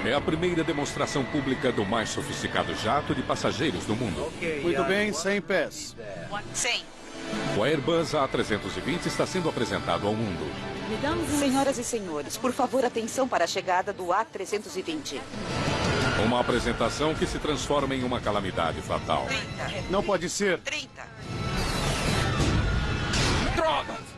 é a primeira demonstração pública do mais sofisticado jato de passageiros do mundo. Muito bem, 100 pés. 100. O Airbus A320 está sendo apresentado ao mundo. Senhoras e senhores, por favor, atenção para a chegada do A320. Uma apresentação que se transforma em uma calamidade fatal. 30. Não pode ser. 30. Drogas!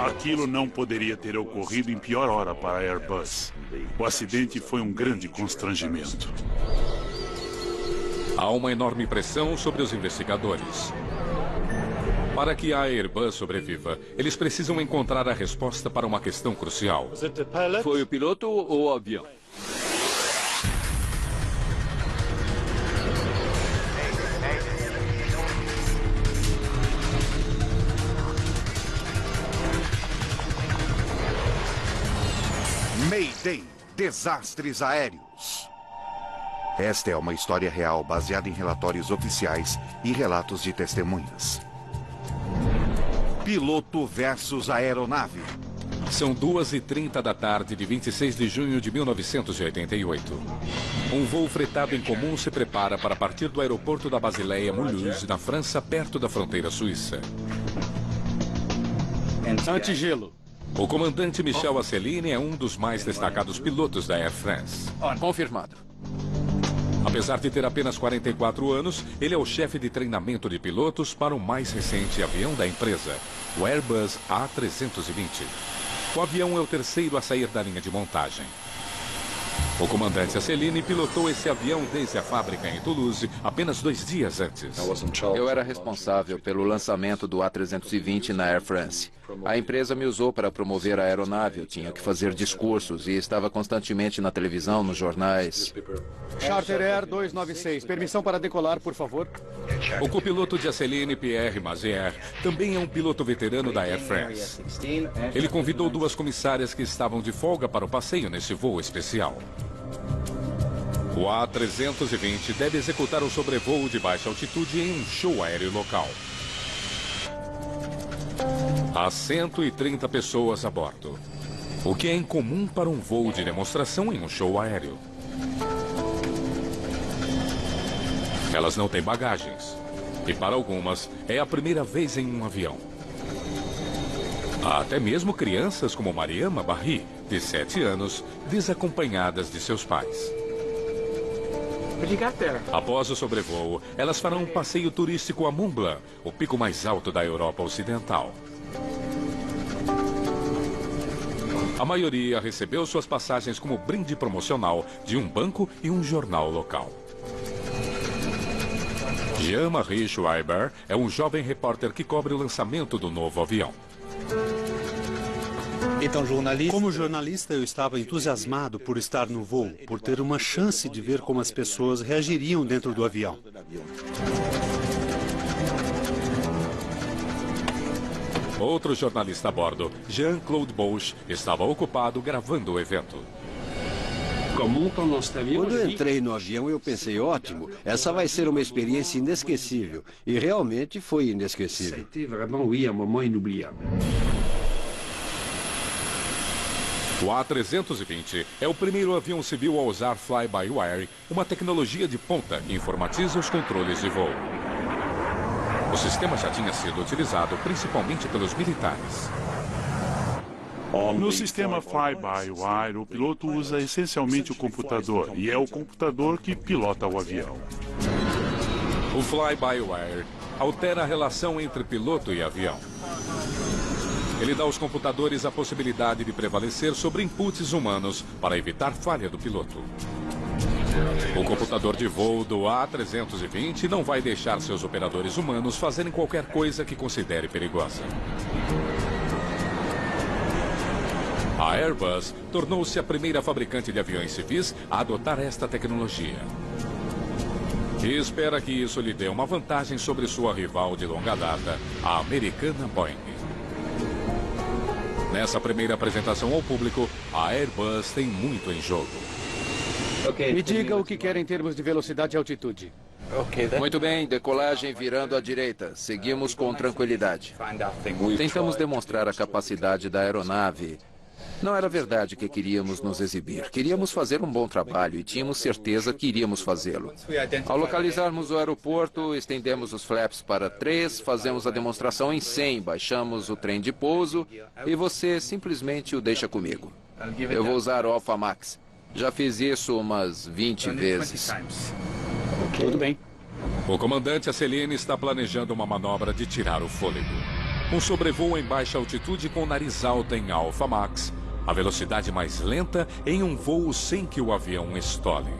Aquilo não poderia ter ocorrido em pior hora para a Airbus. O acidente foi um grande constrangimento. Há uma enorme pressão sobre os investigadores. Para que a Airbus sobreviva, eles precisam encontrar a resposta para uma questão crucial. Foi o piloto ou o avião? Mayday, desastres aéreos. Esta é uma história real baseada em relatórios oficiais e relatos de testemunhas. Piloto versus aeronave. São 2h30 da tarde de 26 de junho de 1988. Um voo fretado em comum se prepara para partir do aeroporto da Basileia Mulhouse, na França, perto da fronteira suíça. Antigelo. O comandante Michel Asselineau é um dos mais destacados pilotos da Air France. Confirmado. Apesar de ter apenas 44 anos, ele é o chefe de treinamento de pilotos para o mais recente avião da empresa, o Airbus A320. O avião é o terceiro a sair da linha de montagem. O comandante Asselineau pilotou esse avião desde a fábrica em Toulouse apenas 2 dias antes. Eu era responsável pelo lançamento do A320 na Air France. A empresa me usou para promover a aeronave. Eu tinha que fazer discursos e estava constantemente na televisão, nos jornais. Charter Air 296. Permissão para decolar, por favor. O copiloto de Asselineau, Pierre Mazière, também é um piloto veterano da Air France. Ele convidou 2 comissárias que estavam de folga para o passeio nesse voo especial. O A320 deve executar o sobrevoo de baixa altitude em um show aéreo local. Há 130 pessoas a bordo, o que é incomum para um voo de demonstração em um show aéreo. Elas não têm bagagens, e para algumas é a primeira vez em um avião. Há até mesmo crianças como Mariama Barry, de 7 anos, desacompanhadas de seus pais. Após o sobrevoo, elas farão um passeio turístico a Mont Blanc, o pico mais alto da Europa Ocidental. A maioria recebeu suas passagens como brinde promocional de um banco e um jornal local. Jean-Marie Schreiber é um jovem repórter que cobre o lançamento do novo avião. Como jornalista, eu estava entusiasmado por estar no voo, por ter uma chance de ver como as pessoas reagiriam dentro do avião. Outro jornalista a bordo, Jean-Claude Bosch, estava ocupado gravando o evento. Quando eu entrei no avião, eu pensei, ótimo, essa vai ser uma experiência inesquecível. E realmente foi inesquecível. O A320 é o primeiro avião civil a usar fly-by-wire, uma tecnologia de ponta que informatiza os controles de voo. O sistema já tinha sido utilizado principalmente pelos militares. No sistema fly-by-wire, o piloto usa essencialmente o computador, e é o computador que pilota o avião. O fly-by-wire altera a relação entre piloto e avião. Ele dá aos computadores a possibilidade de prevalecer sobre inputs humanos para evitar falha do piloto. O computador de voo do A320 não vai deixar seus operadores humanos fazerem qualquer coisa que considere perigosa. A Airbus tornou-se a primeira fabricante de aviões civis a adotar esta tecnologia. E espera que isso lhe dê uma vantagem sobre sua rival de longa data, a americana Boeing. Nessa primeira apresentação ao público, a Airbus tem muito em jogo. Me diga o que quer em termos de velocidade e altitude. Muito bem, decolagem virando à direita. Seguimos com tranquilidade. Tentamos demonstrar a capacidade da aeronave. Não era verdade que queríamos nos exibir. Queríamos fazer um bom trabalho e tínhamos certeza que iríamos fazê-lo. Ao localizarmos o aeroporto, estendemos os flaps para 3, fazemos a demonstração em 100, baixamos o trem de pouso e você simplesmente o deixa comigo. Eu vou usar o Alpha Max. Já fiz isso umas 20 vezes. Tudo bem. O comandante Aceline está planejando uma manobra de tirar o fôlego. Um sobrevoo em baixa altitude com nariz alto em Alpha Max. A velocidade mais lenta em um voo sem que o avião estole.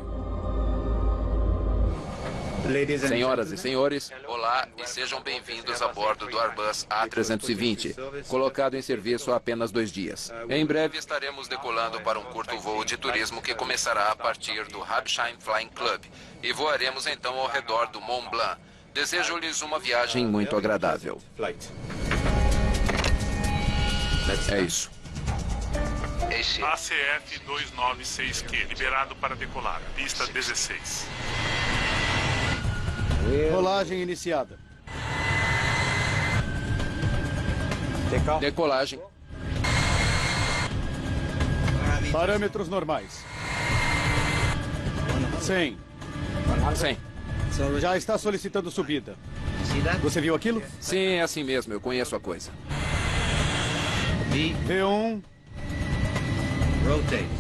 Senhoras e senhores, olá e sejam bem-vindos a bordo do Airbus A320, colocado em serviço há apenas 2 dias. Em breve estaremos decolando para um curto voo de turismo que começará a partir do Habsheim Flying Club e voaremos então ao redor do Mont Blanc. Desejo-lhes uma viagem muito agradável. É isso. ACF 296Q, liberado para decolar. Pista 16. Rolagem iniciada. Decolagem. Parâmetros normais. 100. 100. Já está solicitando subida. Você viu aquilo? Sim, é assim mesmo, eu conheço a coisa. V1.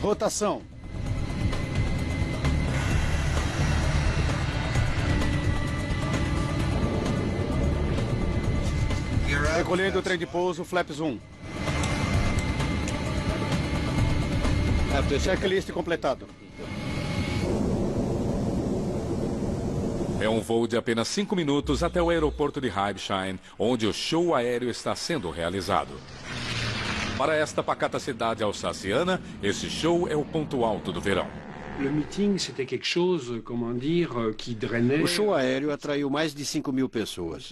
Rotação. Recolhendo o trem de pouso, flaps 1. Checklist completado. É um voo de apenas 5 minutos até o aeroporto de Habsheim, onde o show aéreo está sendo realizado. Para esta pacata cidade alsaciana, esse show é o ponto alto do verão. O show aéreo atraiu mais de 5.000 pessoas.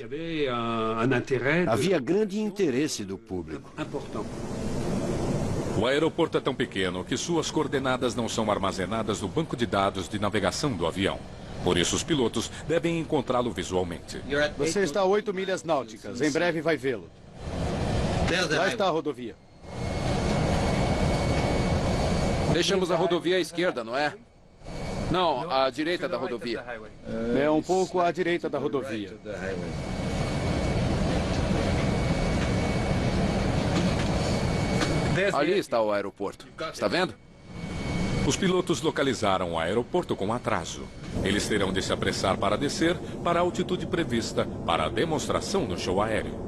Havia grande interesse do público. O aeroporto é tão pequeno que suas coordenadas não são armazenadas no banco de dados de navegação do avião. Por isso, os pilotos devem encontrá-lo visualmente. Você está a 8 milhas náuticas. Em breve vai vê-lo. Lá está a rodovia. Deixamos a rodovia à esquerda, não é? Não, à direita da rodovia. É um pouco à direita da rodovia. Ali está o aeroporto. Está vendo? Os pilotos localizaram o aeroporto com atraso. Eles terão de se apressar para descer para a altitude prevista para a demonstração no show aéreo.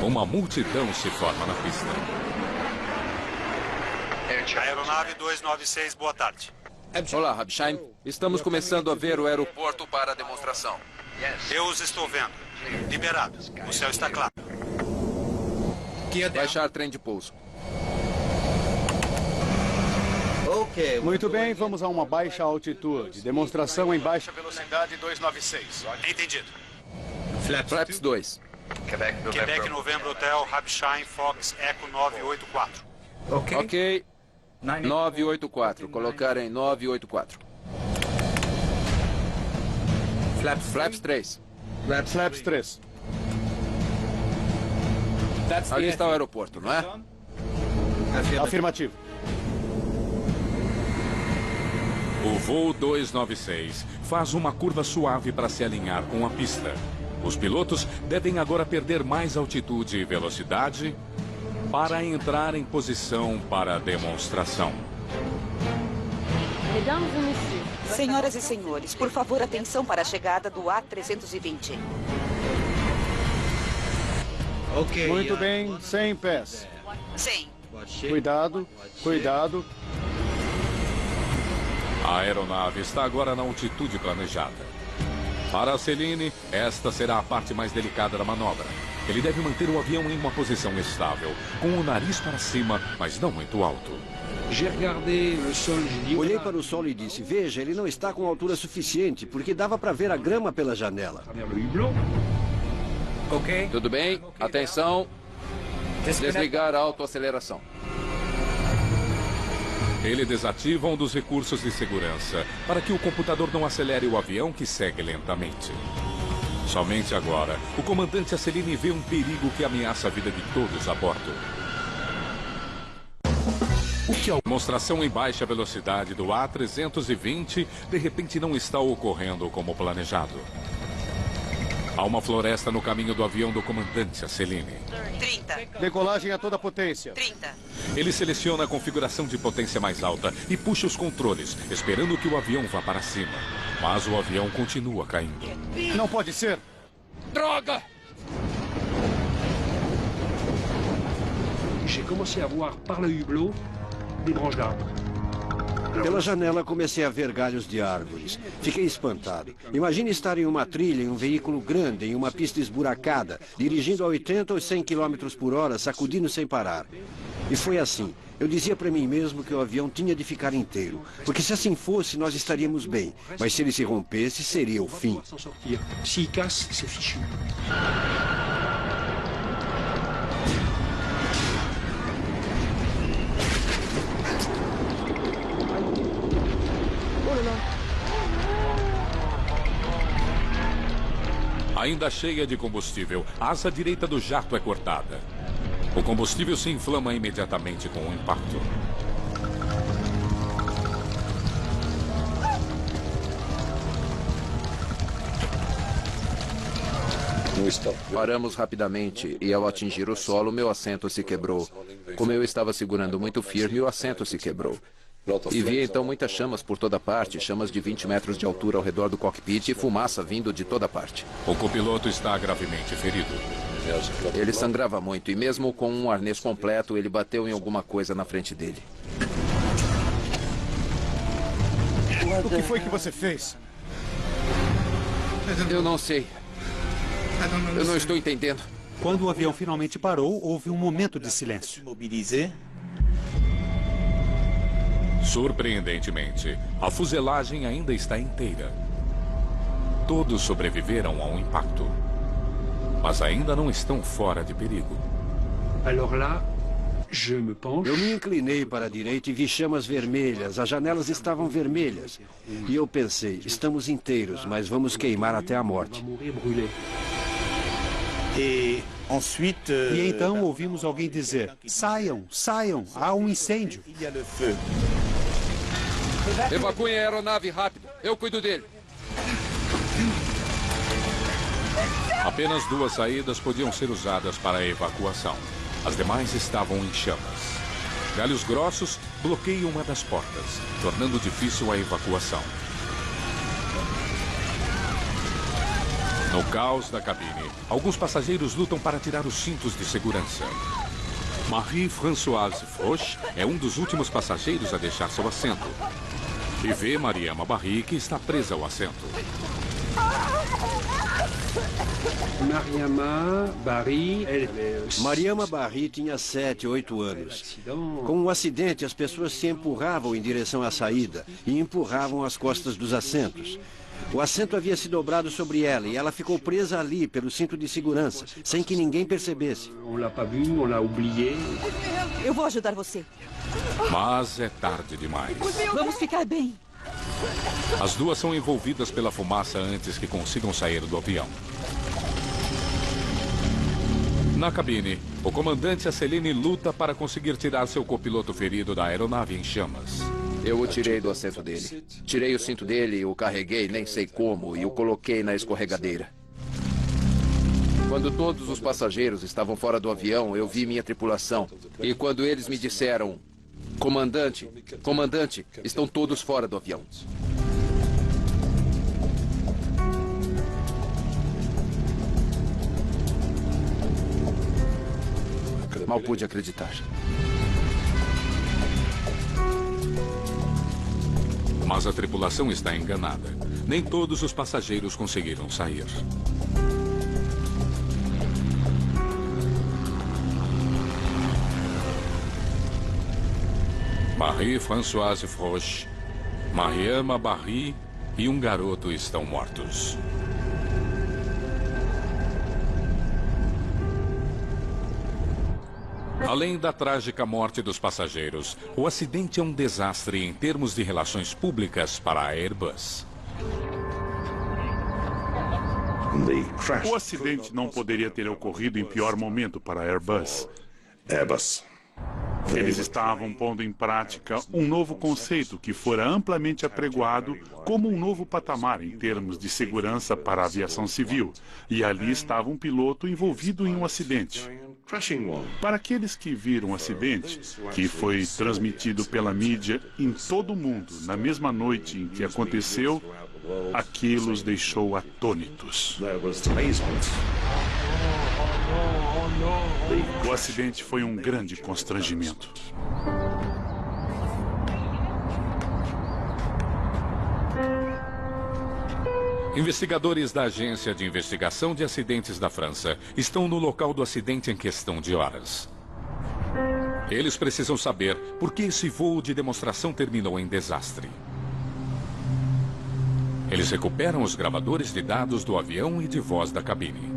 Uma multidão se forma na pista. Aeronave 296, boa tarde. Olá, Habsheim. Estamos começando a ver o aeroporto para a demonstração. Eu os estou vendo. Liberado. O céu está claro. Baixar trem de pouso. Muito bem, vamos a uma baixa altitude. Demonstração em baixa velocidade 296. Entendido. Flaps 2. Quebec, Novembro, Hotel, Habsheim, Fox, Eco 984. Ok. 984. Colocar em 984. Flaps 3. Flaps 3. Ali está o aeroporto, não é? Afirmativo. O voo 296 faz uma curva suave para se alinhar com a pista. Os pilotos devem agora perder mais altitude e velocidade para entrar em posição para a demonstração. Senhoras e senhores, por favor, atenção para a chegada do A320. Muito bem, 100 pés. 100. Cuidado, cuidado. A aeronave está agora na altitude planejada. Para a Celine, esta será a parte mais delicada da manobra. Ele deve manter o avião em uma posição estável, com o nariz para cima, mas não muito alto. Olhei para o solo e disse, veja, ele não está com altura suficiente, porque dava para ver a grama pela janela. Tudo bem? Atenção. Desligar a autoaceleração. Ele desativa um dos recursos de segurança para que o computador não acelere o avião que segue lentamente. Somente agora, o comandante Asselineau vê um perigo que ameaça a vida de todos a bordo. A demonstração em baixa velocidade do A320 de repente não está ocorrendo como planejado. Há uma floresta no caminho do avião do comandante Asselineau. 30. Decolagem a toda potência. 30. Ele seleciona a configuração de potência mais alta e puxa os controles, esperando que o avião vá para cima. Mas o avião continua caindo. Não pode ser. Droga! J'ai commencé a voir par le hublot des branches d'arbres. Pela janela comecei a ver galhos de árvores. Fiquei espantado. Imagine estar em uma trilha, em um veículo grande, em uma pista esburacada, dirigindo a 80 ou 100 km por hora, sacudindo sem parar. E foi assim. Eu dizia para mim mesmo que o avião tinha de ficar inteiro. Porque se assim fosse, nós estaríamos bem. Mas se ele se rompesse, seria o fim. S'il casse, c'est fichu. Ainda cheia de combustível, a asa direita do jato é cortada. O combustível se inflama imediatamente com o impacto. Paramos rapidamente e, ao atingir o solo, meu assento se quebrou. Como eu estava segurando muito firme, o assento se quebrou. E vi então muitas chamas por toda parte, chamas de 20 metros de altura ao redor do cockpit e fumaça vindo de toda parte. O copiloto está gravemente ferido. Ele sangrava muito e mesmo com um arnês completo, ele bateu em alguma coisa na frente dele. O que foi que você fez? Eu não sei. Eu não estou entendendo. Quando o avião finalmente parou, houve um momento de silêncio. Surpreendentemente, a fuselagem ainda está inteira. Todos sobreviveram ao impacto, mas ainda não estão fora de perigo. Alors là, je me penche. Eu me inclinei para a direita e vi chamas vermelhas. As janelas estavam vermelhas. E eu pensei, estamos inteiros, mas vamos queimar até a morte. E então ouvimos alguém dizer: saiam, saiam, há um incêndio. Evacuem a aeronave rápido. Eu cuido dele. Apenas 2 saídas podiam ser usadas para a evacuação. As demais estavam em chamas. Galhos grossos bloqueiam uma das portas, tornando difícil a evacuação. No caos da cabine, alguns passageiros lutam para tirar os cintos de segurança. Marie-Françoise Froch é um dos últimos passageiros a deixar seu assento. E vê Mariama Barry, que está presa ao assento. Mariama Barry tinha 7, 8 anos. Com um acidente, as pessoas se empurravam em direção à saída e empurravam as costas dos assentos. O assento havia se dobrado sobre ela e ela ficou presa ali pelo cinto de segurança, sem que ninguém percebesse. Eu vou ajudar você. Mas é tarde demais. Vamos ficar bem. As 2 são envolvidas pela fumaça antes que consigam sair do avião. Na cabine, o comandante Asselineau luta para conseguir tirar seu copiloto ferido da aeronave em chamas. Eu o tirei do assento dele. Tirei o cinto dele, o carreguei, nem sei como, e o coloquei na escorregadeira. Quando todos os passageiros estavam fora do avião, eu vi minha tripulação. E quando eles me disseram: comandante, comandante, estão todos fora do avião. Mal pude acreditar. Mas a tripulação está enganada. Nem todos os passageiros conseguiram sair. Marie-Françoise Froch, Mariama Barry e um garoto estão mortos. Além da trágica morte dos passageiros, o acidente é um desastre em termos de relações públicas para a Airbus. O acidente não poderia ter ocorrido em pior momento para a Airbus. Eles estavam pondo em prática um novo conceito que fora amplamente apregoado como um novo patamar em termos de segurança para a aviação civil. E ali estava um piloto envolvido em um acidente. Para aqueles que viram o acidente, que foi transmitido pela mídia em todo o mundo na mesma noite em que aconteceu, aquilo os deixou atônitos. O acidente foi um grande constrangimento. Investigadores da Agência de Investigação de Acidentes da França estão no local do acidente em questão de horas. Eles precisam saber por que esse voo de demonstração terminou em desastre. Eles recuperam os gravadores de dados do avião e de voz da cabine.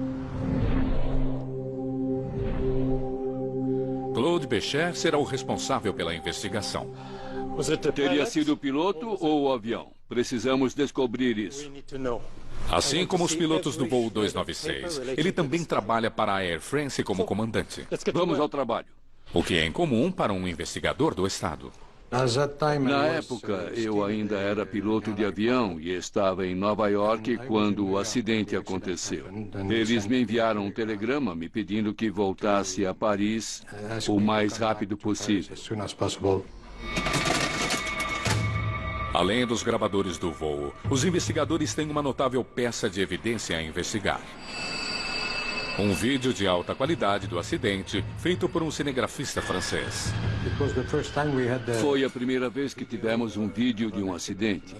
Claude Bechet será o responsável pela investigação. Teria sido o piloto ou o avião? Precisamos descobrir isso. Assim como os pilotos do voo 296, ele também trabalha para a Air France como comandante. Vamos ao trabalho. O que é incomum para um investigador do Estado. Na época, eu ainda era piloto de avião e estava em Nova York quando o acidente aconteceu. Eles me enviaram um telegrama me pedindo que voltasse a Paris o mais rápido possível. Além dos gravadores do voo, os investigadores têm uma notável peça de evidência a investigar. Um vídeo de alta qualidade do acidente, feito por um cinegrafista francês. Foi a primeira vez que tivemos um vídeo de um acidente.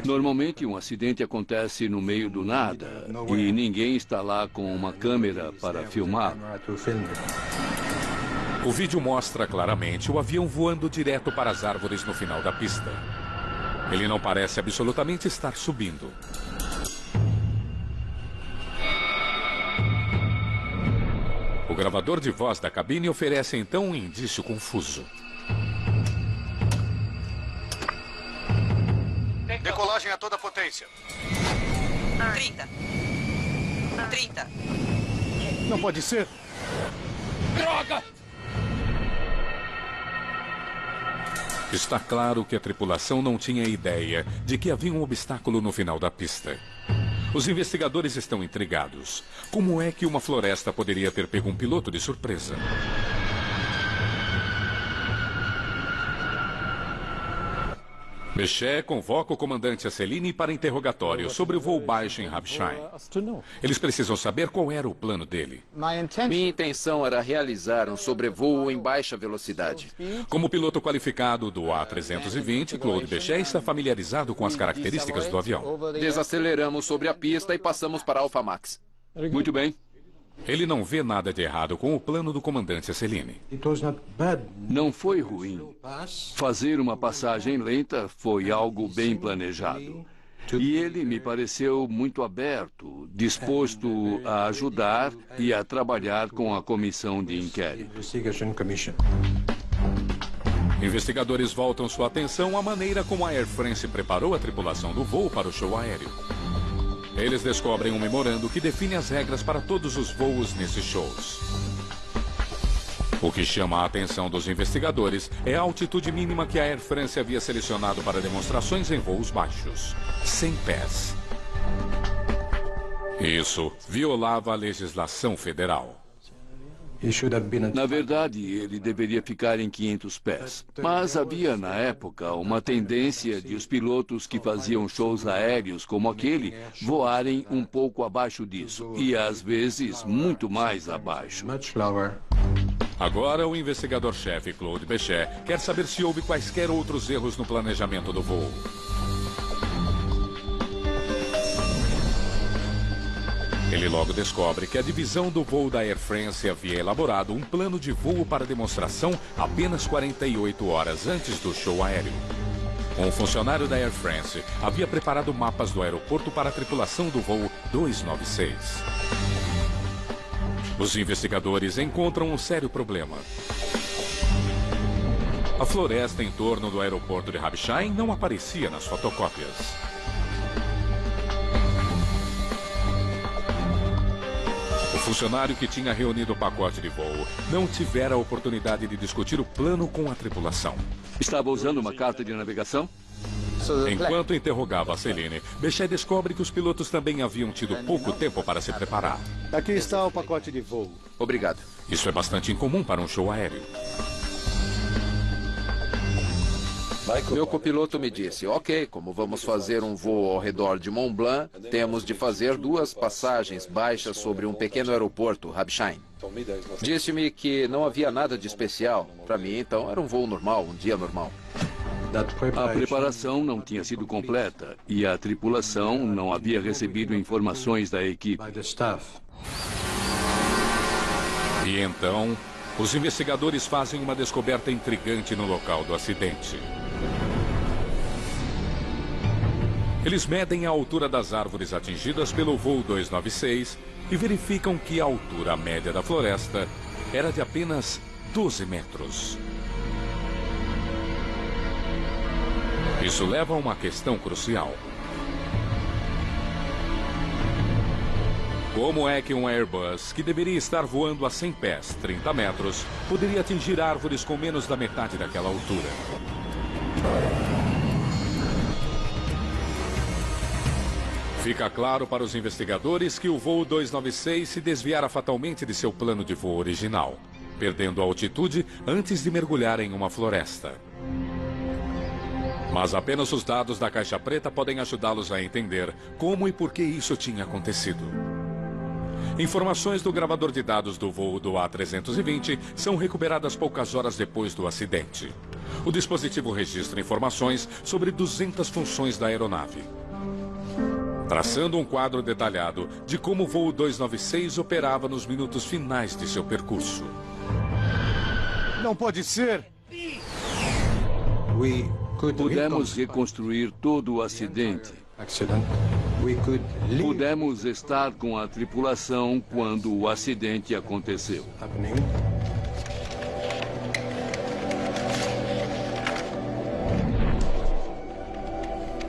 Normalmente, um acidente acontece no meio do nada e ninguém está lá com uma câmera para filmar. O vídeo mostra claramente o avião voando direto para as árvores no final da pista. Ele não parece absolutamente estar subindo. O gravador de voz da cabine oferece então um indício confuso. Decolagem a toda potência. 30. 30. Não pode ser. Droga! Está claro que a tripulação não tinha ideia de que havia um obstáculo no final da pista. Os investigadores estão intrigados. Como é que uma floresta poderia ter pego um piloto de surpresa? Bechet convoca o comandante Asselineau para interrogatório sobre o voo baixo em Ramstein. Eles precisam saber qual era o plano dele. Minha intenção era realizar um sobrevoo em baixa velocidade. Como piloto qualificado do A320, Claude Bechet está familiarizado com as características do avião. Desaceleramos sobre a pista e passamos para Alpha Max. Muito bem. Ele não vê nada de errado com o plano do comandante Asselineau. Não foi ruim. Fazer uma passagem lenta foi algo bem planejado. E ele me pareceu muito aberto, disposto a ajudar e a trabalhar com a comissão de inquérito. Investigadores voltam sua atenção à maneira como a Air France preparou a tripulação do voo para o show aéreo. Eles descobrem um memorando que define as regras para todos os voos nesses shows. O que chama a atenção dos investigadores é a altitude mínima que a Air France havia selecionado para demonstrações em voos baixos: 100 pés. Isso violava a legislação federal. Na verdade, ele deveria ficar em 500 pés. Mas havia, na época, uma tendência de os pilotos que faziam shows aéreos como aquele voarem um pouco abaixo disso. E, às vezes, muito mais abaixo. Agora, o investigador-chefe Claude Bechet quer saber se houve quaisquer outros erros no planejamento do voo. Ele logo descobre que a divisão do voo da Air France havia elaborado um plano de voo para demonstração apenas 48 horas antes do show aéreo. Um funcionário da Air France havia preparado mapas do aeroporto para a tripulação do voo 296. Os investigadores encontram um sério problema. A floresta em torno do aeroporto de Habsheim não aparecia nas fotocópias. O funcionário que tinha reunido o pacote de voo não tivera a oportunidade de discutir o plano com a tripulação. Estava usando uma carta de navegação? Enquanto interrogava a Céline, Bechet descobre que os pilotos também haviam tido pouco tempo para se preparar. Aqui está o pacote de voo. Obrigado. Isso é bastante incomum para um show aéreo. Meu copiloto me disse, ok, como vamos fazer um voo ao redor de Mont Blanc, temos de fazer 2 passagens baixas sobre um pequeno aeroporto, Habsheim. Disse-me que não havia nada de especial. Para mim, então, era um voo normal, um dia normal. A preparação não tinha sido completa e a tripulação não havia recebido informações da equipe. E então, os investigadores fazem uma descoberta intrigante no local do acidente. Eles medem a altura das árvores atingidas pelo voo 296 e verificam que a altura média da floresta era de apenas 12 metros. Isso leva a uma questão crucial. Como é que um Airbus, que deveria estar voando a 100 pés, 30 metros, poderia atingir árvores com menos da metade daquela altura? Fica claro para os investigadores que o voo 296 se desviara fatalmente de seu plano de voo original, perdendo a altitude antes de mergulhar em uma floresta. Mas apenas os dados da caixa preta podem ajudá-los a entender como e por que isso tinha acontecido. Informações do gravador de dados do voo do A320 são recuperadas poucas horas depois do acidente. O dispositivo registra informações sobre 200 funções da aeronave, traçando um quadro detalhado de como o voo 296 operava nos minutos finais de seu percurso. Não pode ser! Pudemos reconstruir todo o acidente. Pudemos estar com a tripulação quando o acidente aconteceu.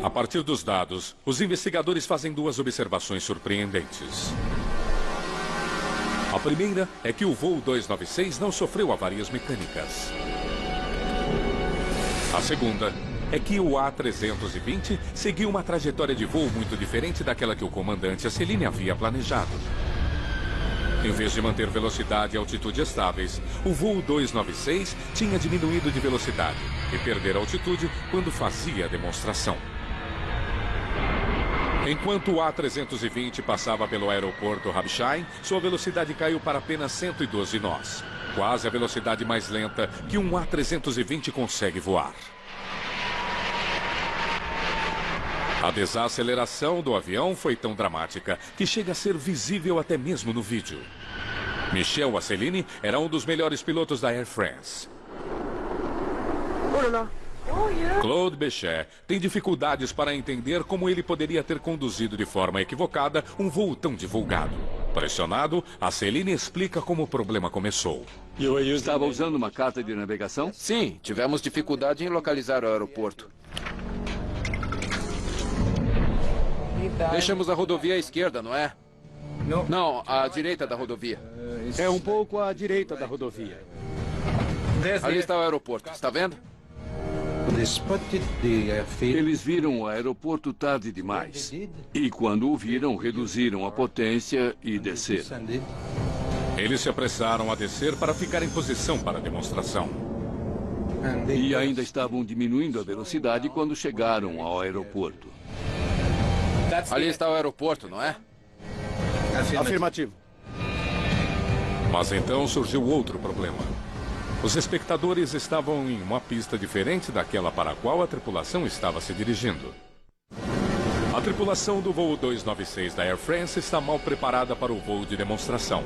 A partir dos dados, os investigadores fazem 2 observações surpreendentes. A primeira é que o voo 296 não sofreu avarias mecânicas. A segunda é que o A320 seguiu uma trajetória de voo muito diferente daquela que o comandante Céline havia planejado. Em vez de manter velocidade e altitude estáveis, o voo 296 tinha diminuído de velocidade e perder altitude quando fazia a demonstração. Enquanto o A320 passava pelo aeroporto Habsheim, sua velocidade caiu para apenas 112 nós. Quase a velocidade mais lenta que um A320 consegue voar. A desaceleração do avião foi tão dramática que chega a ser visível até mesmo no vídeo. Michel Asselineau era um dos melhores pilotos da Air France. Claude Bechet tem dificuldades para entender como ele poderia ter conduzido de forma equivocada um voo tão divulgado. Pressionado, Asselineau explica como o problema começou. Estava usando uma carta de navegação? Sim, tivemos dificuldade em localizar o aeroporto. Deixamos a rodovia à esquerda, não é? Não, à direita da rodovia. É um pouco à direita da rodovia. Ali está o aeroporto, está vendo? Eles viram o aeroporto tarde demais. E quando o viram, reduziram a potência e desceram. Eles se apressaram a descer para ficar em posição para a demonstração. E ainda estavam diminuindo a velocidade quando chegaram ao aeroporto. Ali está o aeroporto, não é? Afirmativo. Mas então surgiu outro problema. Os espectadores estavam em uma pista diferente daquela para a qual a tripulação estava se dirigindo. A tripulação do voo 296 da Air France está mal preparada para o voo de demonstração.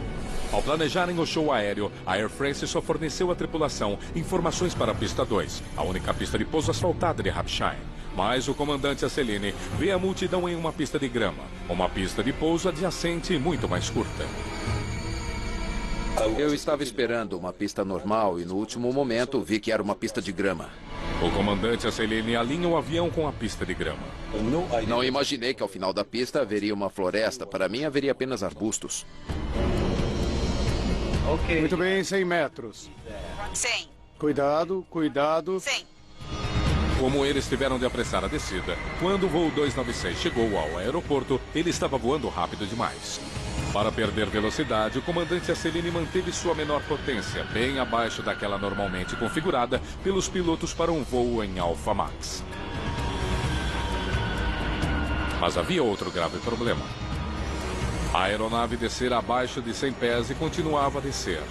Ao planejarem o show aéreo, a Air France só forneceu à tripulação informações para a pista 2, a única pista de pouso asfaltada de Habsheim. Mas o comandante Asselineau vê a multidão em uma pista de grama, uma pista de pouso adjacente e muito mais curta. Eu estava esperando uma pista normal e no último momento vi que era uma pista de grama. O comandante Asselini alinha o avião com a pista de grama. Não imaginei que ao final da pista haveria uma floresta. Para mim haveria apenas arbustos. Muito bem, 100 metros. 100. Cuidado, cuidado. 100. Como eles tiveram de apressar a descida, quando o voo 296 chegou ao aeroporto, ele estava voando rápido demais. Para perder velocidade, o comandante Asselini manteve sua menor potência, bem abaixo daquela normalmente configurada pelos pilotos para um voo em Alpha Max. Mas havia outro grave problema. A aeronave descera abaixo de 100 pés e continuava a descer.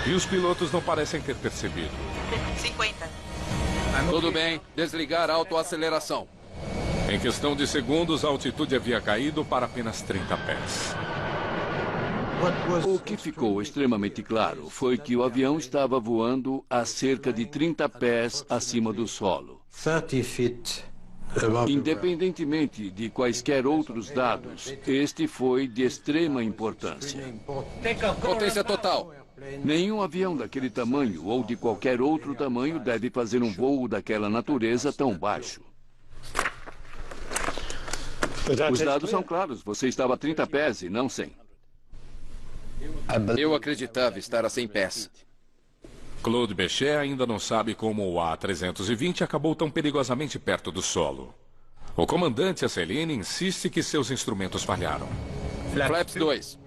E os pilotos não parecem ter percebido. 50. Tudo bem, desligar a autoaceleração. Em questão de segundos, a altitude havia caído para apenas 30 pés. O que ficou extremamente claro foi que o avião estava voando a cerca de 30 pés acima do solo. Independentemente de quaisquer outros dados, este foi de extrema importância. Potência total. Nenhum avião daquele tamanho ou de qualquer outro tamanho deve fazer um voo daquela natureza tão baixo. Os dados são claros. Você estava a 30 pés e não 100. Eu acreditava estar a 100 pés. Claude Bechet ainda não sabe como o A320 acabou tão perigosamente perto do solo. O comandante Asselini insiste que seus instrumentos falharam. Flaps 2.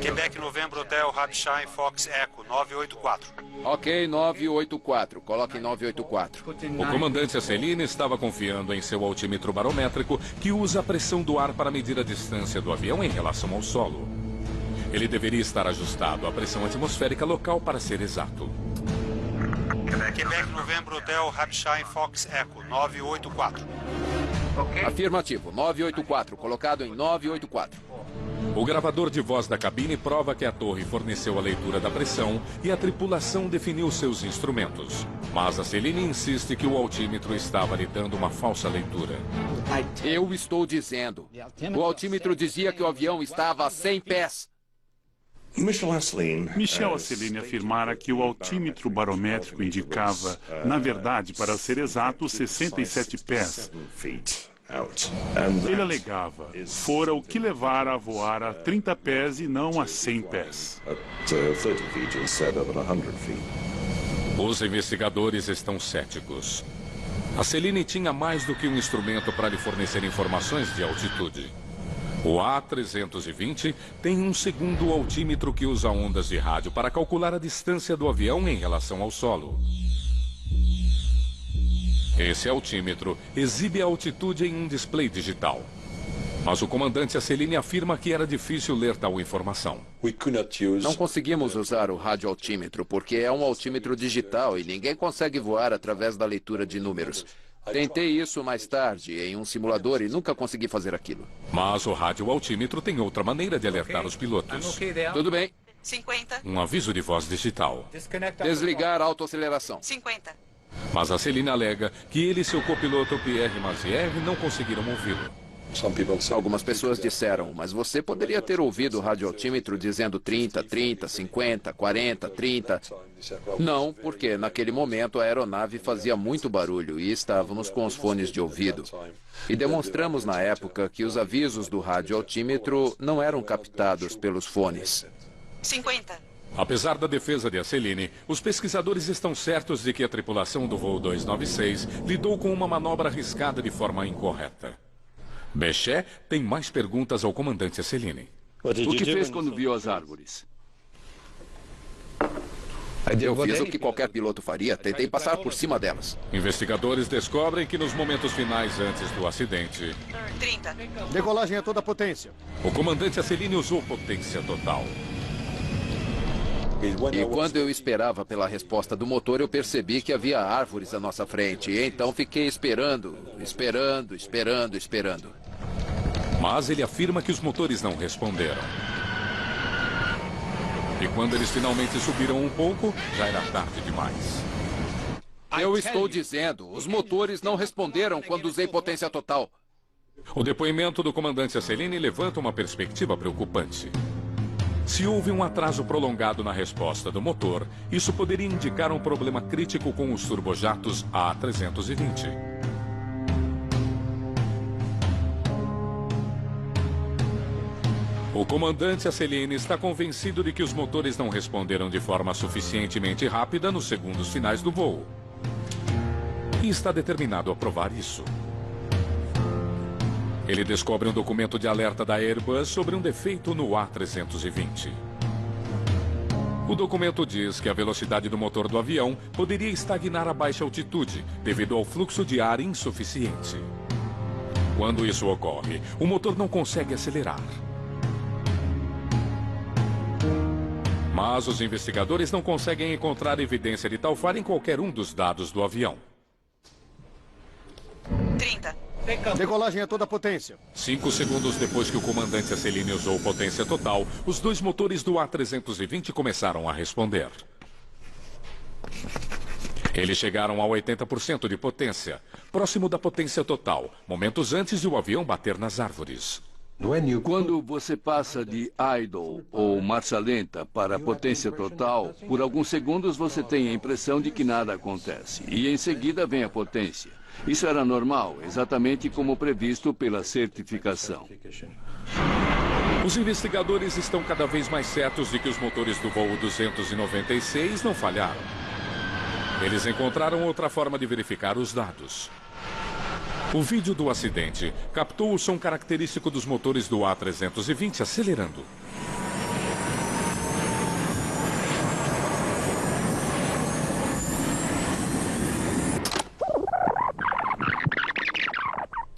Quebec, Novembro, Hotel, Rapshine, Fox, Echo, 984. Ok, 984. Coloque 984. O comandante Asselini estava confiando em seu altímetro barométrico, que usa a pressão do ar para medir a distância do avião em relação ao solo. Ele deveria estar ajustado à pressão atmosférica local para ser exato. Quebec, Novembro, Hotel, Rapshine, Fox, Echo, 984. Afirmativo, 984. Colocado em 984. O gravador de voz da cabine prova que a torre forneceu a leitura da pressão e a tripulação definiu seus instrumentos. Mas Asselini insiste que o altímetro estava lhe dando uma falsa leitura. Eu estou dizendo. O altímetro dizia que o avião estava a 100 pés. Michel Asselini afirmara que o altímetro barométrico indicava, na verdade, para ser exato, 67 pés. Ele alegava, fora o que levara a voar a 30 pés e não a 100 pés. Os investigadores estão céticos. Asselini tinha mais do que um instrumento para lhe fornecer informações de altitude. O A320 tem um segundo altímetro que usa ondas de rádio para calcular a distância do avião em relação ao solo. Esse altímetro exibe a altitude em um display digital. Mas o comandante Asselini afirma que era difícil ler tal informação. Não conseguimos usar o radioaltímetro porque é um altímetro digital e ninguém consegue voar através da leitura de números. Tentei isso mais tarde em um simulador e nunca consegui fazer aquilo. Mas o radioaltímetro tem outra maneira de alertar os pilotos. Tudo bem. 50. Um aviso de voz digital. Desligar a autoaceleração. 50. Mas Asselini alega que ele e seu copiloto Pierre Maziev não conseguiram ouvi-lo. Algumas pessoas disseram, mas você poderia ter ouvido o radioaltímetro dizendo 30, 30, 50, 40, 30. Não, porque naquele momento a aeronave fazia muito barulho e estávamos com os fones de ouvido. E demonstramos na época que os avisos do radioaltímetro não eram captados pelos fones. 50. Apesar da defesa de Asselini, os pesquisadores estão certos de que a tripulação do voo 296 lidou com uma manobra arriscada de forma incorreta. Bechet tem mais perguntas ao comandante Asselini. O que fez quando viu as árvores? Eu fiz o que qualquer piloto faria. Tentei passar por cima delas. Investigadores descobrem que nos momentos finais antes do acidente... 30. Decolagem a toda potência. O comandante Asselini usou potência total. E quando eu esperava pela resposta do motor, eu percebi que havia árvores à nossa frente. E então fiquei esperando. Mas ele afirma que os motores não responderam. E quando eles finalmente subiram um pouco, já era tarde demais. Eu estou dizendo, os motores não responderam quando usei potência total. O depoimento do comandante Asselini levanta uma perspectiva preocupante. Se houve um atraso prolongado na resposta do motor, isso poderia indicar um problema crítico com os turbojatos A320. O comandante Asselineau está convencido de que os motores não responderam de forma suficientemente rápida nos segundos finais do voo. E está determinado a provar isso. Ele descobre um documento de alerta da Airbus sobre um defeito no A320. O documento diz que a velocidade do motor do avião poderia estagnar a baixa altitude devido ao fluxo de ar insuficiente. Quando isso ocorre, o motor não consegue acelerar. Mas os investigadores não conseguem encontrar evidência de tal falha em qualquer um dos dados do avião. 30. Decolagem a toda potência. 5 segundos depois que o comandante Asselineau usou potência total, os 2 motores do A320 começaram a responder. Eles chegaram a 80% de potência, próximo da potência total, momentos antes de o avião bater nas árvores. Quando você passa de idle ou marcha lenta para potência total, por alguns segundos você tem a impressão de que nada acontece. E em seguida vem a potência. Isso era normal, exatamente como previsto pela certificação. Os investigadores estão cada vez mais certos de que os motores do voo 296 não falharam. Eles encontraram outra forma de verificar os dados. O vídeo do acidente captou o som característico dos motores do A320 acelerando.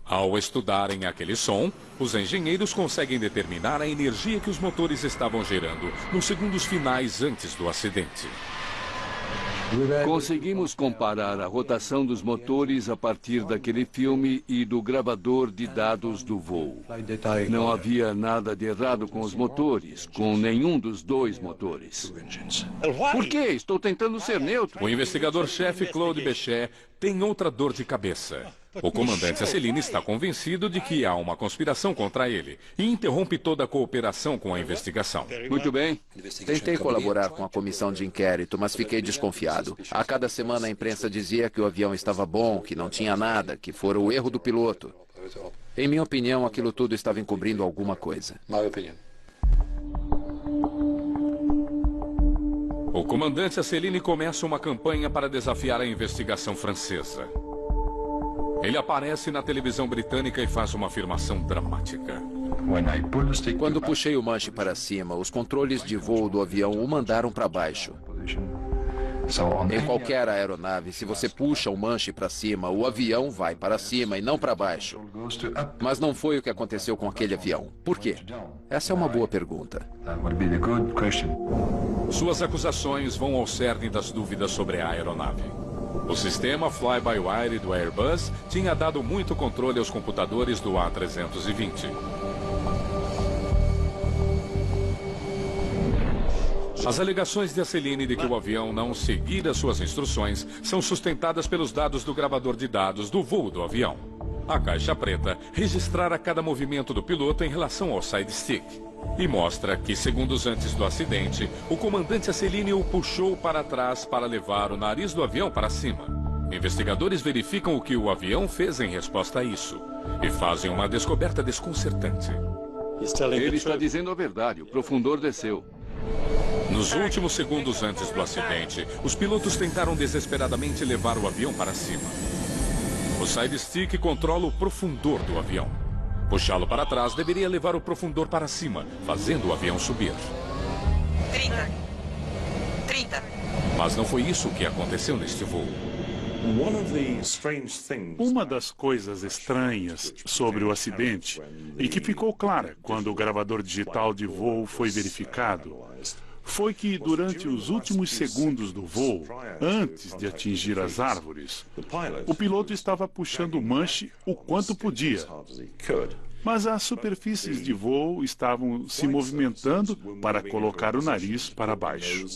Ao estudarem aquele som, os engenheiros conseguem determinar a energia que os motores estavam gerando nos segundos finais antes do acidente. Conseguimos comparar a rotação dos motores a partir daquele filme e do gravador de dados do voo. Não havia nada de errado com os motores, com nenhum dos 2 motores. Por quê? Estou tentando ser neutro. O investigador-chefe Claude Bechet tem outra dor de cabeça. O comandante Asselineau está convencido de que há uma conspiração contra ele e interrompe toda a cooperação com a investigação. Muito bem. Tentei colaborar com a comissão de inquérito, mas fiquei desconfiado. A cada semana a imprensa dizia que o avião estava bom, que não tinha nada, que fora o erro do piloto. Em minha opinião, aquilo tudo estava encobrindo alguma coisa. O comandante Asselineau começa uma campanha para desafiar a investigação francesa. Ele aparece na televisão britânica e faz uma afirmação dramática. Quando puxei o manche para cima, os controles de voo do avião o mandaram para baixo. Em qualquer aeronave, se você puxa o manche para cima, o avião vai para cima e não para baixo. Mas não foi o que aconteceu com aquele avião. Por quê? Essa é uma boa pergunta. Suas acusações vão ao cerne das dúvidas sobre a aeronave. O sistema fly-by-wire do Airbus tinha dado muito controle aos computadores do A320. As alegações de Asselineau de que o avião não seguira suas instruções são sustentadas pelos dados do gravador de dados do voo do avião. A caixa preta registrara cada movimento do piloto em relação ao side stick. E mostra que, segundos antes do acidente, o comandante Asselineau o puxou para trás para levar o nariz do avião para cima. Investigadores verificam o que o avião fez em resposta a isso e fazem uma descoberta desconcertante. Ele está dizendo a verdade, o profundor desceu. Nos últimos segundos antes do acidente, os pilotos tentaram desesperadamente levar o avião para cima. O side stick controla o profundor do avião. Puxá-lo para trás deveria levar o profundor para cima, fazendo o avião subir. 30. Mas não foi isso que aconteceu neste voo. Uma das coisas estranhas sobre o acidente e que ficou clara quando o gravador digital de voo foi verificado foi que durante os últimos segundos do voo, antes de atingir as árvores, o piloto estava puxando o manche o quanto podia. Mas as superfícies de voo estavam se movimentando para colocar o nariz para baixo.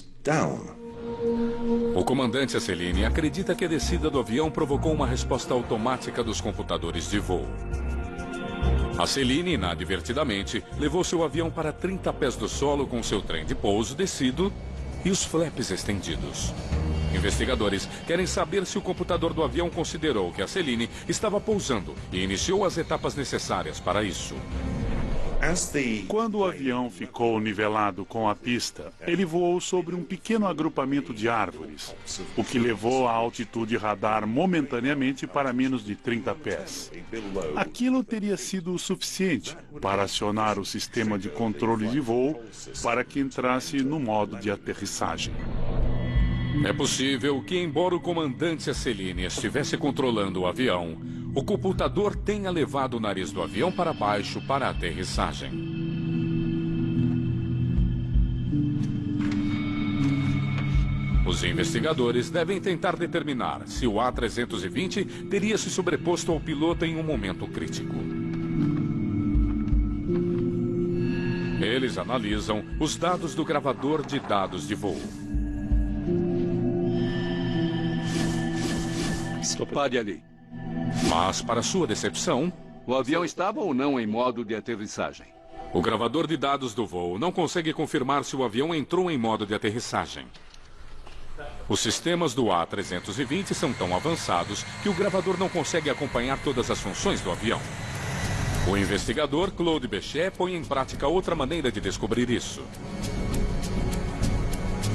O comandante Asselineau acredita que a descida do avião provocou uma resposta automática dos computadores de voo. A Céline, inadvertidamente, levou seu avião para 30 pés do solo com seu trem de pouso descido e os flaps estendidos. Investigadores querem saber se o computador do avião considerou que a Céline estava pousando e iniciou as etapas necessárias para isso. Quando o avião ficou nivelado com a pista, ele voou sobre um pequeno agrupamento de árvores, o que levou a altitude radar momentaneamente para menos de 30 pés. Aquilo teria sido o suficiente para acionar o sistema de controle de voo para que entrasse no modo de aterrissagem. É possível que, embora o comandante Céline estivesse controlando o avião, o computador tenha levado o nariz do avião para baixo para a aterrissagem. Os investigadores devem tentar determinar se o A320 teria se sobreposto ao piloto em um momento crítico. Eles analisam os dados do gravador de dados de voo. Pare ali. Mas, para sua decepção, o avião estava ou não em modo de aterrissagem? O gravador de dados do voo não consegue confirmar se o avião entrou em modo de aterrissagem. Os sistemas do A320 são tão avançados que o gravador não consegue acompanhar todas as funções do avião. O investigador Claude Bechet põe em prática outra maneira de descobrir isso.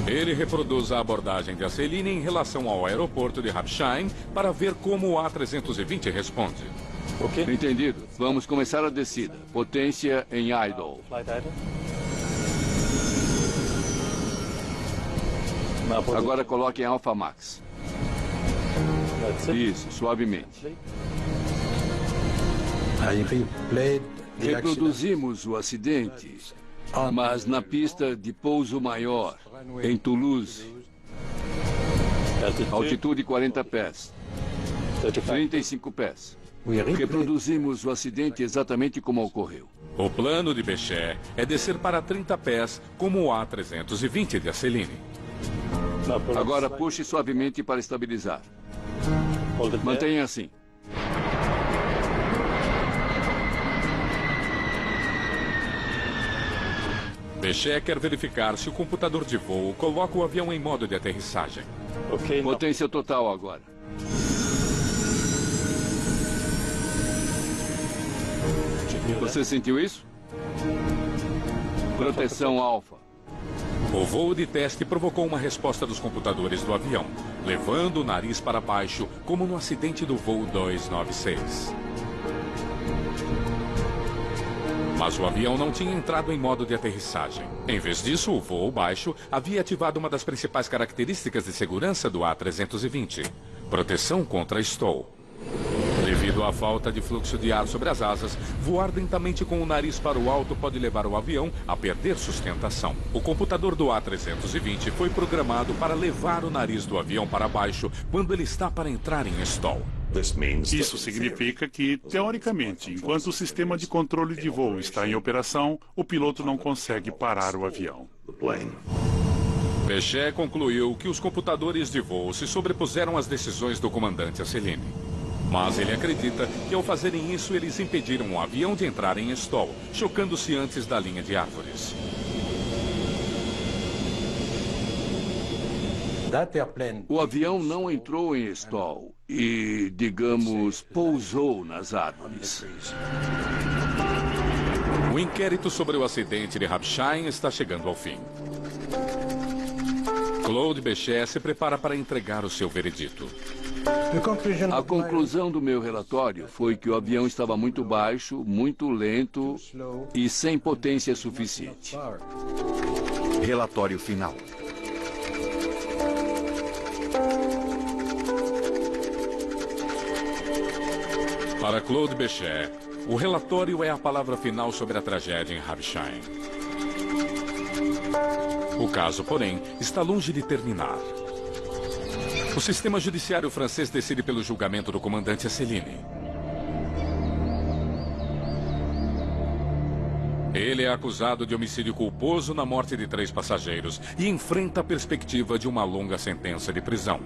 Ele reproduz a abordagem de Céline em relação ao aeroporto de Rapsheim para ver como o A320 responde. Entendido. Vamos começar a descida. Potência em idle. Agora coloque em Alpha Max. Isso, suavemente. Reproduzimos o acidente, mas na pista de pouso maior, em Toulouse. Altitude 40 pés. 35 pés. Reproduzimos o acidente exatamente como ocorreu. O plano de Bechet é descer para 30 pés, como o A320 de Céline. Agora puxe suavemente para estabilizar. Mantenha assim. Bechet quer verificar se o computador de voo coloca o avião em modo de aterrissagem. Potência total agora. Você sentiu isso? Proteção alfa. O voo de teste provocou uma resposta dos computadores do avião, levando o nariz para baixo, como no acidente do voo 296. Mas o avião não tinha entrado em modo de aterrissagem. Em vez disso, o voo baixo havia ativado uma das principais características de segurança do A320, proteção contra stall. Devido à falta de fluxo de ar sobre as asas, voar lentamente com o nariz para o alto pode levar o avião a perder sustentação. O computador do A320 foi programado para levar o nariz do avião para baixo quando ele está para entrar em stall. Isso significa que, teoricamente, enquanto o sistema de controle de voo está em operação, o piloto não consegue parar o avião. Bechet concluiu que os computadores de voo se sobrepuseram às decisões do comandante Céline. Mas ele acredita que, ao fazerem isso, eles impediram o avião de entrar em stall, chocando-se antes da linha de árvores. O avião não entrou em stall e, digamos, pousou nas árvores. O inquérito sobre o acidente de Rapsheim está chegando ao fim. Claude Bechet se prepara para entregar o seu veredito. A conclusão do meu relatório foi que o avião estava muito baixo, muito lento e sem potência suficiente. Relatório final. Para Claude Bechet, o relatório é a palavra final sobre a tragédia em Rapsheim. O caso, porém, está longe de terminar. O sistema judiciário francês decide pelo julgamento do comandante Céline. Ele é acusado de homicídio culposo na morte de 3 passageiros e enfrenta a perspectiva de uma longa sentença de prisão.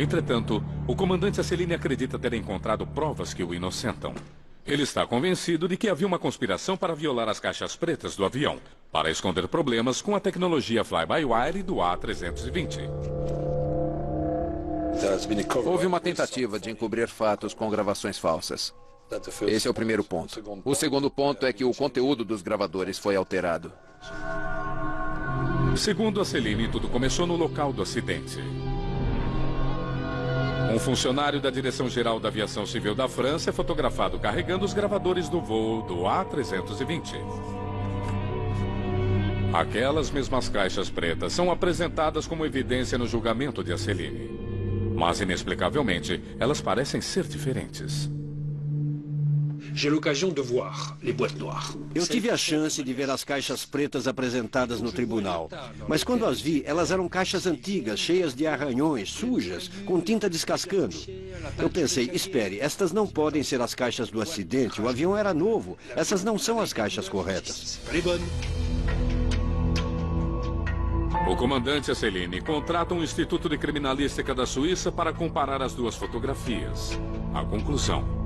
Entretanto, o comandante Asselineau acredita ter encontrado provas que o inocentam. Ele está convencido de que havia uma conspiração para violar as caixas pretas do avião, para esconder problemas com a tecnologia fly-by-wire do A320. Houve uma tentativa de encobrir fatos com gravações falsas. Esse é o primeiro ponto. O segundo ponto é que o conteúdo dos gravadores foi alterado. Segundo Asselineau, tudo começou no local do acidente. Um funcionário da Direção-Geral da Aviação Civil da França é fotografado carregando os gravadores do voo do A320. Aquelas mesmas caixas pretas são apresentadas como evidência no julgamento de Asselineau. Mas, inexplicavelmente, elas parecem ser diferentes. Eu tive a chance de ver as caixas pretas apresentadas no tribunal. Mas quando as vi, elas eram caixas antigas, cheias de arranhões, sujas, com tinta descascando. Eu pensei, espere, estas não podem ser as caixas do acidente. O avião era novo. Essas não são as caixas corretas. O comandante Asselineau contrata um instituto de criminalística da Suíça para comparar as duas fotografias. A conclusão: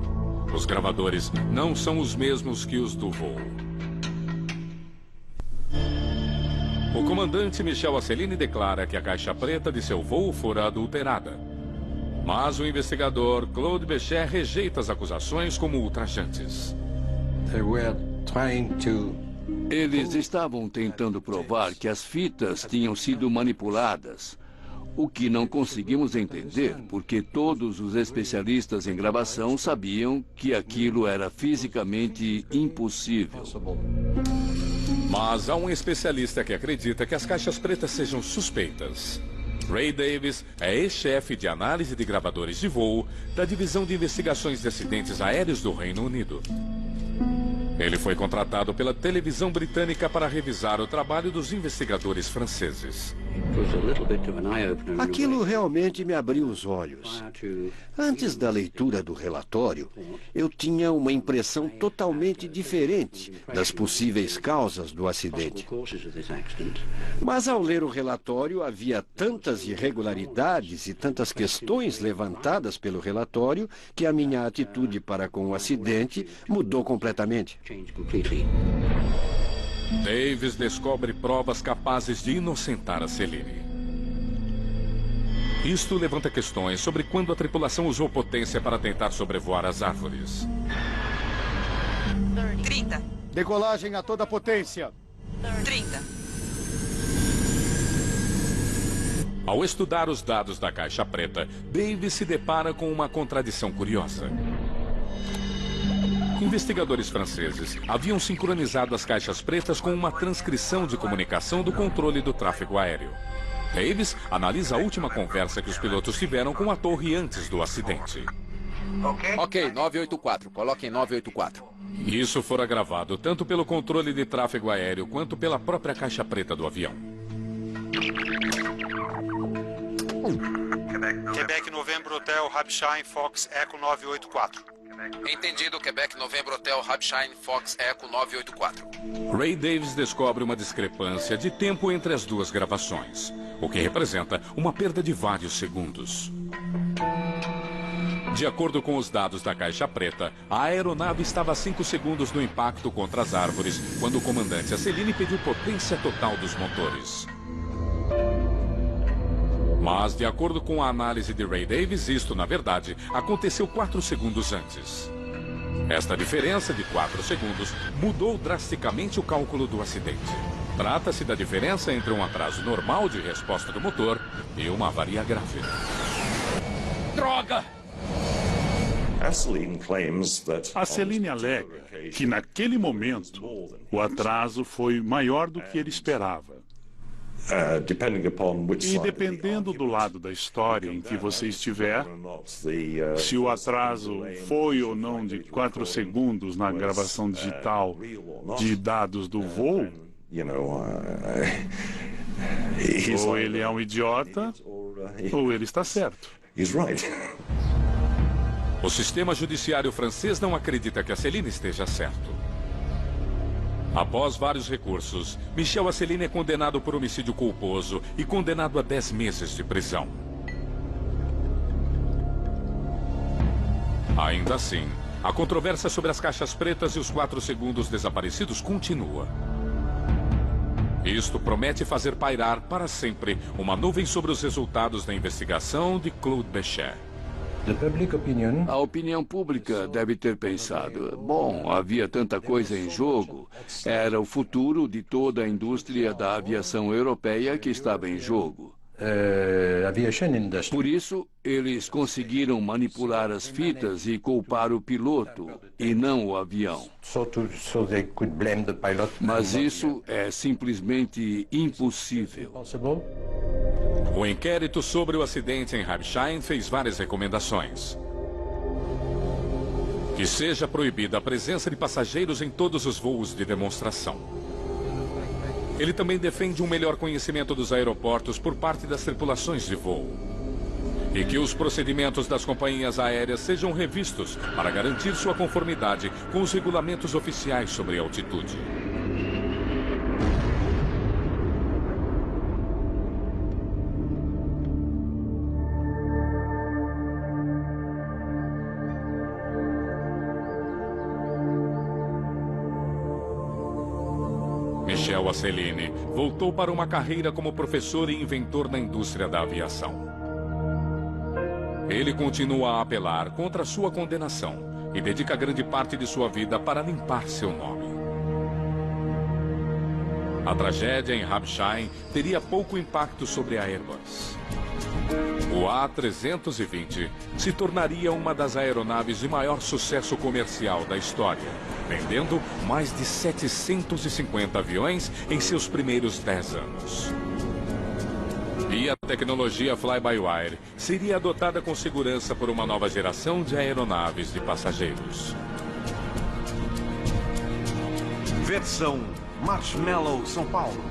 os gravadores não são os mesmos que os do voo. O comandante Michel Asselineau declara que a caixa preta de seu voo fora adulterada. Mas o investigador Claude Béchet rejeita as acusações como ultrajantes. Eles estavam tentando provar que as fitas tinham sido manipuladas, o que não conseguimos entender, porque todos os especialistas em gravação sabiam que aquilo era fisicamente impossível. Mas há um especialista que acredita que as caixas pretas sejam suspeitas. Ray Davis é ex-chefe de análise de gravadores de voo da Divisão de Investigações de Acidentes Aéreos do Reino Unido. Ele foi contratado pela televisão britânica para revisar o trabalho dos investigadores franceses. Aquilo realmente me abriu os olhos. Antes da leitura do relatório, eu tinha uma impressão totalmente diferente das possíveis causas do acidente. Mas ao ler o relatório, havia tantas irregularidades e tantas questões levantadas pelo relatório que a minha atitude para com o acidente mudou completamente. Davis descobre provas capazes de inocentar Asselineau. Isto levanta questões sobre quando a tripulação usou potência para tentar sobrevoar as árvores. 30. Decolagem a toda potência. 30. Ao estudar os dados da caixa preta, Davis se depara com uma contradição curiosa. Investigadores franceses haviam sincronizado as caixas pretas com uma transcrição de comunicação do controle do tráfego aéreo. Davis analisa a última conversa que os pilotos tiveram com a torre antes do acidente. Ok, 984. Coloquem 984. Isso fora gravado tanto pelo controle de tráfego aéreo quanto pela própria caixa preta do avião. Quebec Novembro Hotel Hampshire Fox Echo 984. Entendido, Quebec Novembro Hotel Hampshire Fox Echo 984. Ray Davis descobre uma discrepância de tempo entre as duas gravações, o que representa uma perda de vários segundos. De acordo com os dados da caixa preta, a aeronave estava a 5 segundos do impacto contra as árvores, quando o comandante Asselineau pediu potência total dos motores. Mas, de acordo com a análise de Ray Davis, isto, na verdade, aconteceu 4 segundos antes. Esta diferença de 4 segundos mudou drasticamente o cálculo do acidente. Trata-se da diferença entre um atraso normal de resposta do motor e uma avaria grave. Droga! Asselineau alega que, naquele momento, o atraso foi maior do que ele esperava. E dependendo do lado da história em que você estiver, se o atraso foi ou não de 4 segundos na gravação digital de dados do voo, ou ele é um idiota, ou ele está certo. O sistema judiciário francês não acredita que Asselineau esteja certo. Após vários recursos, Michel Asselineau é condenado por homicídio culposo e condenado a 10 meses de prisão. Ainda assim, a controvérsia sobre as caixas pretas e os 4 segundos desaparecidos continua. Isto promete fazer pairar para sempre uma nuvem sobre os resultados da investigação de Claude Bechet. A opinião pública deve ter pensado, bom, havia tanta coisa em jogo, era o futuro de toda a indústria da aviação europeia que estava em jogo. Por isso, eles conseguiram manipular as fitas e culpar o piloto, e não o avião. Mas isso é simplesmente impossível. O inquérito sobre o acidente em Habsheim fez várias recomendações. Que seja proibida a presença de passageiros em todos os voos de demonstração. Ele também defende um melhor conhecimento dos aeroportos por parte das tripulações de voo. E que os procedimentos das companhias aéreas sejam revistos para garantir sua conformidade com os regulamentos oficiais sobre altitude. Michel Asselineau voltou para uma carreira como professor e inventor na indústria da aviação. Ele continua a apelar contra sua condenação e dedica grande parte de sua vida para limpar seu nome. A tragédia em Habsheim teria pouco impacto sobre a Airbus. O A320 se tornaria uma das aeronaves de maior sucesso comercial da história, vendendo mais de 750 aviões em seus primeiros 10 anos. E a tecnologia fly-by-wire seria adotada com segurança por uma nova geração de aeronaves de passageiros. Versão Marshmallow São Paulo.